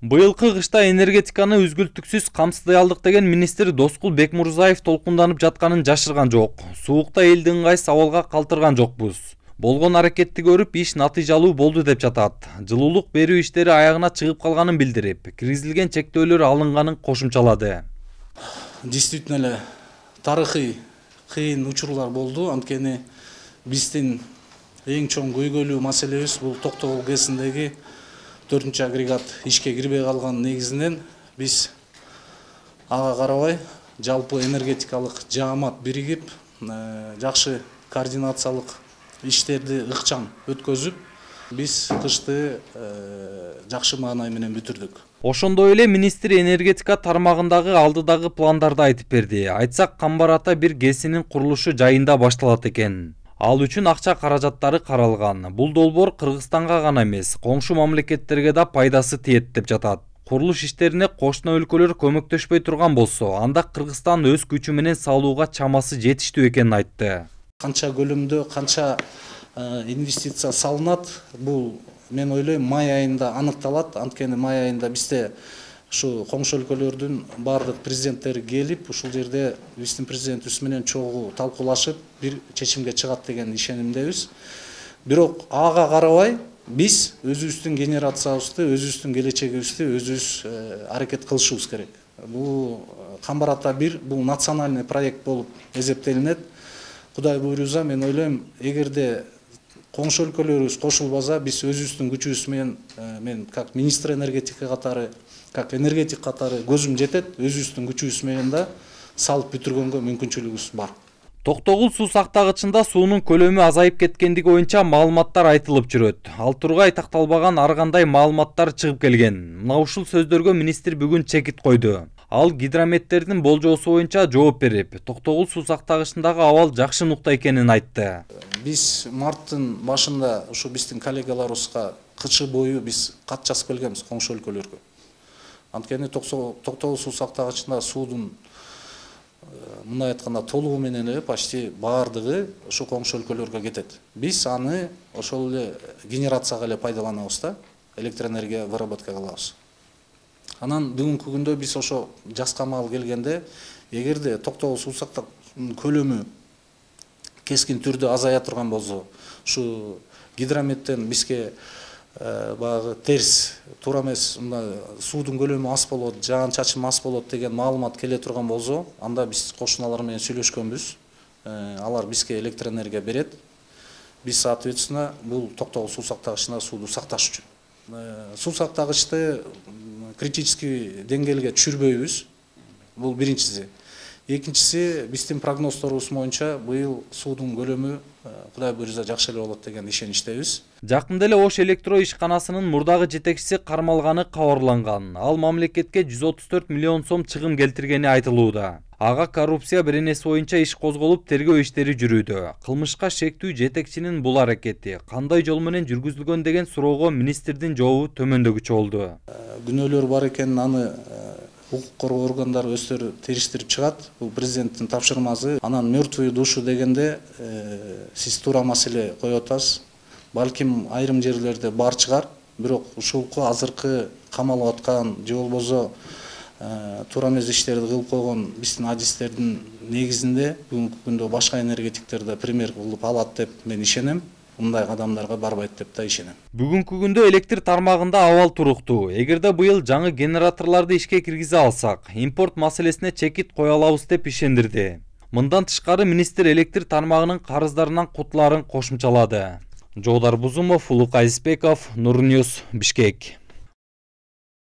Быйылкы кышта энергетиканы үзгүлтүксүз камсыздай алдык деген министр Доскул Бекмурзаев толкунданып жатканын жашырган жок. Суукта элди ыңгайсыз абалга калтырган жокпуз. Болгон аракетти көрүп иш натыйжалуу болду деп жатат. Жылуулук берүү иштери аягына чыгып калганын билдирип, киргизилген чектөөлөр алынганын кошумчалады. Действительно эле тарыхый кыйын учурлар болду. Анткени биздин эң чоң көйгөйлүү маселебиз бул Токтогул ГЭСиндеги 4 агрегат ишке кирбей калган негизинен биз ага карабай жалпы энергетикалык жаамат биригип жакшы координациялык иштерди ыкчам өткөзүп биз кышты жакшы маанай менен бүтүрдүк. Ошондой эле министр энергетика тармагындагы алдыдагы пландарды айтып берди. Айтсак, Камбар ата бир ГЭСинин курулушу жайында башталат экен. Ал үчүн акча каражаттары каралган. Бул долбоор Кыргызстанга гана эмес, коңшу мамлекеттерге да пайдасы тиет деп жатат. Курулуш иштерине кошуна өлкөлөр көмөктөшпөй турган болсо, анда Кыргызстан өз күчү менен салууга чамасы жетиштүү экенин айтты. Канча көлөмдө, канча инвестиция салынат, бул мен ойлойм май айында аныкталат. Анткени май айында бизде ушу коңшу өлкөлөрдүн бардык президенттери келип, ушул жерде биздин президентибиз менен чогуу талкуулашып, бир чечимге чыгат деген ишенимдебиз. Бирок ага карабай биз өзүбүздүн генерациябызды, өзүбүздүн келечегибизди өзүбүз аракет кылышыбыз керек. Бул Камбар ата 1 бул национальный проект болуп эсептелинет. Кудай буйруза, мен ойлойм, эгерде коңшу өлкөлөрүбүз кошулбаса, биз өзүбүздүн күчүбүз менен, мен как министр энергетика катары, как энергетик катары көзүм жетет, өзүбүздүн күчүбүз менен да салып бүтүргөнгө мүмкүнчүлүгүбүз бар. Токтогул суу сактагычында суунун көлөмү азайып кеткендиги боюнча маалыматтар айтылып жүрөт. Ал тургай такталбаган ар кандай маалыматтар чыгып келген. Мына ушул сөздөргө министр бүгүн чекит койду. Ал гидрометтердин болжоосу боюнча жооп берип, Токтогул суу сактагычындагы абал жакшы нукта экенин айтты. Биз марттын башында ушу биздин коллегаларыбызга кышы бою биз кат жазып келгенбиз коңшу өлкөлөргө. Анткени Токтогул суу сактагычында суудун мындай айтканда толугу менен эле почти баардыгы ушу коңшу өлкөлөргө кетет. Биз аны ошол эле генерацияга эле пайдаланабыз да, электроэнергия выработка кылабыз. Анан бүгүнкү күндө биз ошо жазга маал келгенде, эгерде Токтогул суу сактагычынын көлөмү кескин түрдө азая турган болсо, ушу гидрометтен бизге багы терс, туура эмес, суудун көлөмү аз болот, жаан чачым аз болот деген маалымат келе турган болсо, анда биз кошуналар менен сүйлөшкөнбүз. Алар бизге электроэнергия берет. Биз соответственно бул Токтогул суу сактагычында сууду сакташ үчүн. Суу сактагычты критический деңгээлге түшүрбөйбүз. Бул биринчиси. Экинчиси, биздин прогнозторубуз боюнча быйыл суудун көлөмү Кудай буйруза жакшы эле болот деген ишеничтебиз. Жакында эле Ош электро ишканасынын мурдагы жетекчиси кармалганы кабарланган. Ал мамлекетке 134 миллион сом чыгым келтиргени айтылууда. Ага коррупция беренеси боюнча иш козголуп, тергөө иштери жүрүүдө. Кылмышка шектүү жетекчинин бул аракети кандай жол менен жүргүзүлгөн деген суроого министрдин жообу төмөндөгүчө болду. Күнөөлөр бар экенин аны укук коргоо органдары өздөрү териштирип чыгат. Бул президенттин тапшырмасы. Анан мертвые души дегенде сиз туура маселе коюп атасыз. Балким айрым жерлерде бар чыгар, бирок ушулку азыркы камалып аткан же болбосо туура эмес иштерди кылып койгон биздин адистердин негизинде бүгүнкү күндө башка энергетиктер да пример кылып алат деп мен ишенем. Мындай кадамдарга барбайт деп да ишенем. Бүгүнкү күндө электр тармагында абал туруктуу. Эгерде быйыл жаңы генераторлорду ишке киргизе алсак, импорт маселесине чекит кое алабыз деп ишендирди. Мындан тышкары министр электр тармагынын карыздарынан кутулаарын кошумчалады. Жогдар Бузумов, Улук Азизбеков, Нур Ньюс, Бишкек.